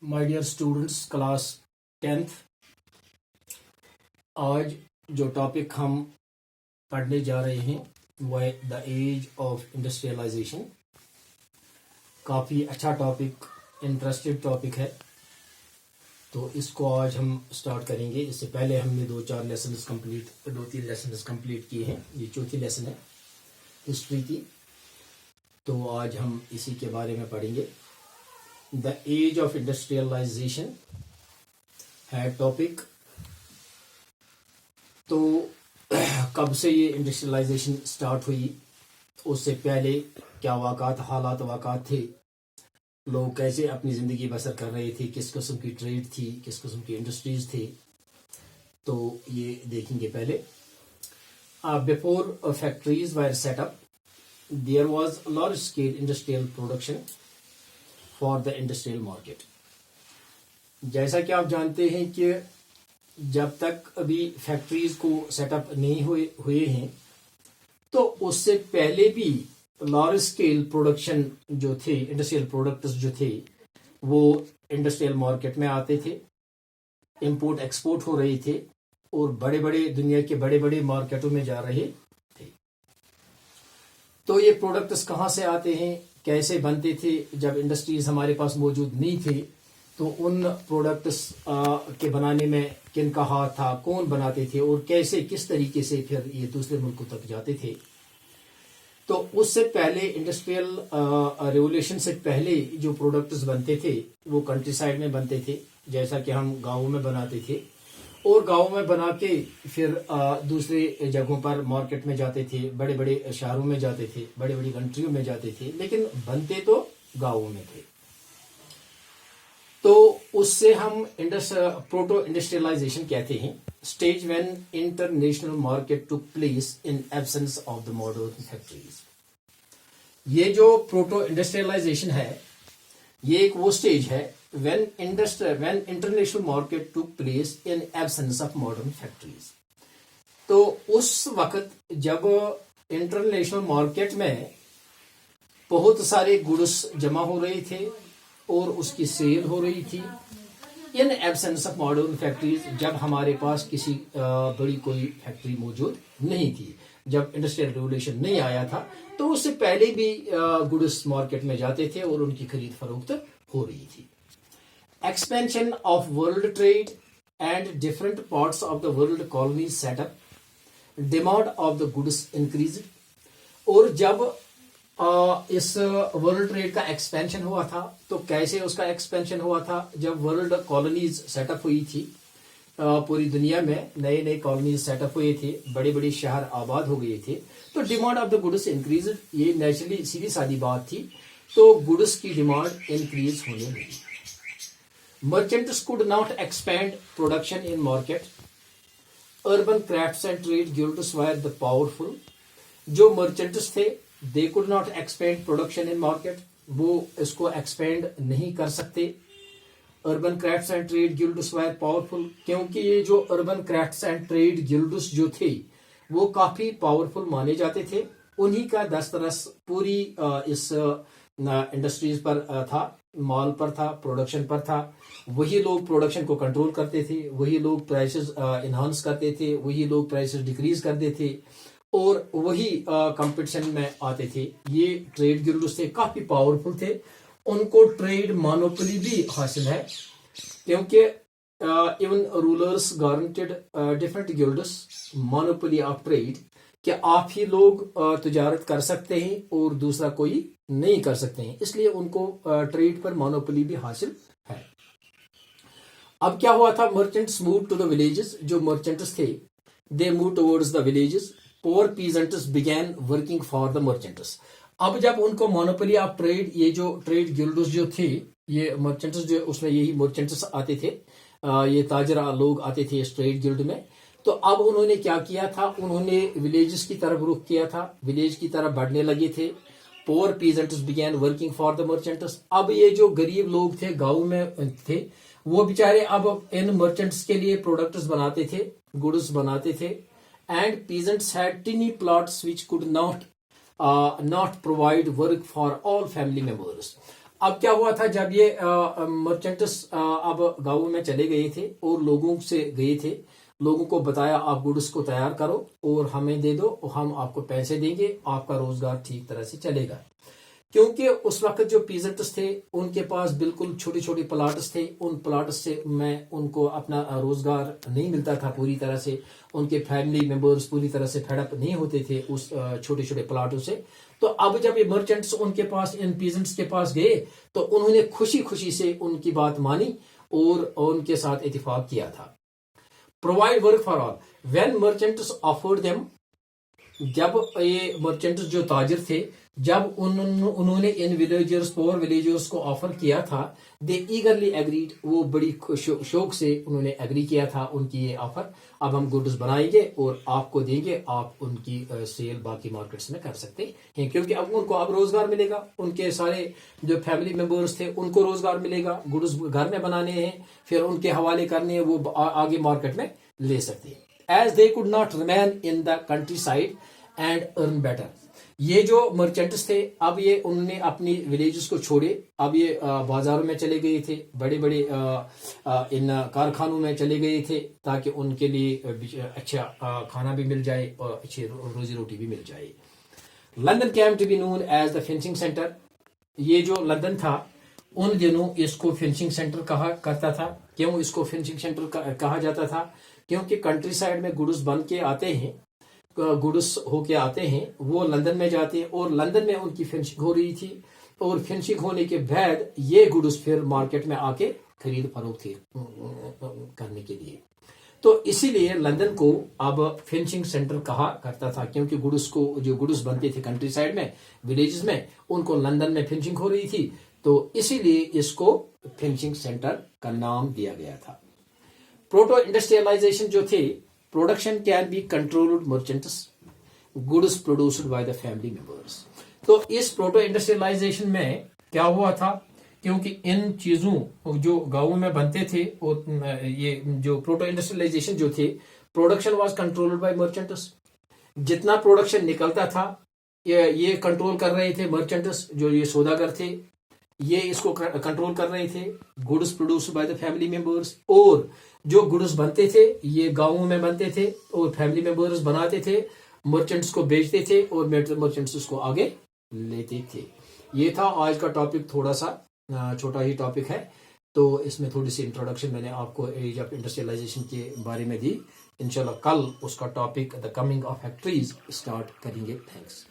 My dear students class 10th، آج جو topic ہم پڑھنے جا رہے ہیں وہ ہے دا ایج آف انڈسٹریلائزیشن. کافی اچھا ٹاپک، انٹرسٹڈ ٹاپک ہے، تو اس کو آج ہم اسٹارٹ کریں گے. اس سے پہلے ہم نے 2-3 لیسنز کمپلیٹ کیے ہیں. یہ چوتھی لیسن ہے ہسٹری کی، تو آج ہم اسی کے بارے میں پڑھیں گے. دا ایج آف انڈسٹریلائزیشن ہے ٹاپک. تو کب سے یہ انڈسٹریلائزیشن اسٹارٹ ہوئی، اس سے پہلے کیا واقعات تھے، لوگ کیسے اپنی زندگی بسر کر رہے تھے، کس قسم کی ٹریڈ تھی، کس قسم کی انڈسٹریز تھی، تو یہ دیکھیں گے. پہلے before factories were set up there was a large scale industrial production for the industrial market. جیسا کہ آپ جانتے ہیں کہ جب تک ابھی فیکٹریز کو سیٹ اپ نہیں ہوئے ہیں تو اس سے پہلے بھی لارج اسکیل پروڈکشن جو تھے، انڈسٹریل پروڈکٹس جو تھے وہ انڈسٹریل مارکیٹ میں آتے تھے، امپورٹ ایکسپورٹ ہو رہے تھے اور دنیا کے بڑے بڑے مارکیٹوں میں جا رہے تھے. تو یہ پروڈکٹس کہاں سے آتے ہیں، کیسے بنتے تھے؟ جب انڈسٹریز ہمارے پاس موجود نہیں تھے تو ان پروڈکٹس کے بنانے میں کن کا ہاتھ تھا، کون بناتے تھے اور کس طریقے سے پھر یہ دوسرے ملکوں تک جاتے تھے. تو اس سے پہلے انڈسٹریل ریولیوشن سے پہلے جو پروڈکٹس بنتے تھے وہ کنٹری سائڈ میں بنتے تھے، جیسا کہ ہم گاؤں میں بناتے تھے، اور گاؤں میں بنا کے پھر دوسرے جگہوں پر مارکیٹ میں جاتے تھے، بڑے بڑے شہروں میں جاتے تھے، بڑی بڑی کنٹریوں میں جاتے تھے، لیکن بنتے تو گاؤں میں تھے. تو اس سے ہم پروٹو انڈسٹریلائزیشن کہتے ہیں. Stage when international market took place in absence of the modern factories. یہ جو پروٹو انڈسٹریلائزیشن ہے یہ ایک وہ اسٹیج ہے when international market took place in absence of modern factories. تو اس وقت جب انٹرنیشنل مارکیٹ میں بہت سارے گڈس جمع ہو رہے تھے اور اس کی سیل ہو رہی تھی in absence of modern factories، جب ہمارے پاس کسی بڑی کوئی فیکٹری موجود نہیں تھی، جب انڈسٹریل ریولیوشن نہیں آیا تھا، تو اس سے پہلے بھی گڈس مارکیٹ میں جاتے تھے اور ان کی خرید فروخت ہو رہی تھی. Expansion of world trade and different parts of the world colonies set up. Demand of the goods increased. اور جب اس ورلڈ ٹریڈ کا ایکسپینشن ہوا تھا تو کیسے اس کا ایکسپینشن ہوا تھا؟ جب ورلڈ کالونیز سیٹ اپ ہوئی تھی، پوری دنیا میں نئے کالونیز سیٹ اپ ہوئے تھے، بڑے شہر آباد ہو گئے تھے، تو demand of the goods increased. یہ نیچرلی سیدھی سادی بات تھی. تو گڈس کی ڈیمانڈ انکریز ہونے لگی. Merchants could not expand production in market. Urban crafts and trade guilds were the powerful. جو merchants تھے they could not expand production in market. وہ اس کو expand نہیں کر سکتے. Urban crafts and trade guilds were powerful. کیونکہ یہ جو urban crafts and trade guilds جو تھے وہ کافی پاورفل مانے جاتے تھے. انہی کا دسترس پوری اس انڈسٹریز پر تھا، مال پر تھا، پروڈکشن پر تھا. وہی لوگ پروڈکشن کو کنٹرول کرتے تھے، وہی لوگ پرائسز انہانس کرتے تھے، وہی لوگ پرائسز ڈیکریز کرتے تھے اور وہی کمپٹیشن میں آتے تھے. یہ ٹریڈ گلڈز تھے، کافی پاورفل تھے. ان کو ٹریڈ مونوپلی بھی حاصل ہے، کیونکہ even rulers guaranteed different guilds monopoly of trade, کہ آپ ہی لوگ تجارت کر سکتے ہیں اور دوسرا کوئی نہیں کر سکتے ہیں، اس لیے ان کو ٹریڈ پر مونوپلی بھی حاصل ہے. اب کیا ہوا تھا؟ Merchants move to the villages. جو مرچنٹس تھے they move towards the villages. Poor peasants begin working for the merchants. اب جب ان کو مونوپلی آف ٹریڈ، یہ جو ٹریڈ گلڈز جو تھے، یہ مرچنٹس جو اس میں یہی مرچنٹس آتے تھے، یہ تاجر لوگ آتے تھے اس ٹریڈ گلڈ میں. تو اب انہوں نے کیا کیا تھا؟ انہوں نے ولیجز کی طرف رخ کیا تھا، ولیج کی طرف بڑھنے لگے تھے. پور peasants begin working for the merchants. اب یہ جو غریب لوگ تھے، گاؤں میں تھے، وہ بیچارے اب ان مرچنٹس کے لیے پروڈکٹس بناتے تھے، گڈس بناتے تھے. And peasants had tiny plots which could not provide work for all family members. اب کیا ہوا تھا جب یہ مرچنٹس اب گاؤں میں چلے گئے تھے اور لوگوں سے گئے تھے, لوگوں کو بتایا آپ گڈس کو تیار کرو اور ہمیں دے دو, ہم آپ کو پیسے دیں گے, آپ کا روزگار ٹھیک طرح سے چلے گا. کیونکہ اس وقت جو پیزنٹس تھے ان کے پاس بالکل چھوٹی چھوٹی پلاٹس تھے, ان پلاٹس سے میں ان کو اپنا روزگار نہیں ملتا تھا پوری طرح سے, ان کے فیملی ممبرز پوری طرح سے فیڈ اپ نہیں ہوتے تھے اس چھوٹے چھوٹے پلاٹوں سے. تو اب جب یہ مرچنٹس ان کے پاس, ان پیزنٹس کے پاس گئے تو انہوں نے خوشی خوشی سے ان کی بات مانی اور ان کے ساتھ اتفاق کیا تھا. Provide work for all when merchants offered them, جب یہ مرچنٹس جو تاجر تھے جب انہوں نے ان ولیجرز پور ولیجرز کو آفر کیا تھا, دے ایگرلی ایگریڈ, وہ بڑی شوق سے انہوں نے ایگری کیا تھا ان کی یہ آفر. اب ہم گڈز بنائیں گے اور آپ کو دیں گے, آپ ان کی سیل باقی مارکیٹس میں کر سکتے ہیں, کیونکہ اب ان کو اب روزگار ملے گا, ان کے سارے جو فیملی ممبرز تھے ان کو روزگار ملے گا, گڈز گھر میں بنانے ہیں پھر ان کے حوالے کرنے ہیں, وہ آگے مارکیٹ میں لے سکتے ہیں. As they could not remain in the country side and earn better, یہ جو مرچنٹس تھے اب یہ انہوں نے اپنی ولیجز کو چھوڑے, اب یہ بازاروں میں چلے گئے تھے, بڑے بڑے ان کارخانوں میں چلے گئے تھے تاکہ ان کے لیے اچھا کھانا بھی مل جائے اور اچھی روزی روٹی بھی مل جائے. London came to be known as the finishing centre, یہ جو لندن تھا ان دنوں اس کو فنشنگ سینٹر کہا کرتا تھا. کیوں اس کو فنشنگ سینٹر کہا جاتا تھا؟ کیونکہ کنٹری سائڈ میں گڈس بن کے آتے ہیں, گڈس ہو کے آتے ہیں, وہ لندن میں جاتے ہیں اور لندن میں ان کی فنشنگ ہو رہی تھی, اور فنشنگ ہونے کے بعد یہ گڈس پھر مارکیٹ میں آ کے خرید فروخت کرنے کے لیے. تو اسی لیے لندن کو اب فنشنگ سینٹر کہا کرتا تھا, کیونکہ گڈس کو جو گڈس بنتے تھے کنٹری سائڈ میں ولیجز میں ان کو لندن میں فنشنگ ہو رہی تھی, تو اسی لیے اس کو فنشنگ سینٹر کا نام دیا گیا تھا. پروٹو انڈسٹریلائزیشن جو تھی, production can be controlled merchants, goods produced by the family members. تو اس پروٹو انڈسٹریلائزیشن میں کیا ہوا تھا, کیونکہ ان چیزوں جو گاؤں میں بنتے تھے, اور یہ جو پروٹو انڈسٹریلائزیشن جو تھے, production was controlled by merchants, جتنا پروڈکشن نکلتا تھا یہ کنٹرول کر رہے تھے مرچنٹس, جو یہ سوداگر تھے یہ اس کو کنٹرول کر رہے تھے, goods produced by the family members. اور جو گڈس بنتے تھے یہ گاؤں میں بنتے تھے اور فیملی ممبرس بناتے تھے, مرچنٹس کو بیچتے تھے اور مرچنٹس اس کو آگے لیتے تھے. یہ تھا آج کا ٹاپک, تھوڑا سا چھوٹا ہی ٹاپک ہے, تو اس میں تھوڑی سی انٹروڈکشن میں نے آپ کو ایج آف انڈسٹریلائزیشن کے بارے میں دی. انشاءاللہ کل اس کا topic the coming of factories start کریں گے. تھینکس.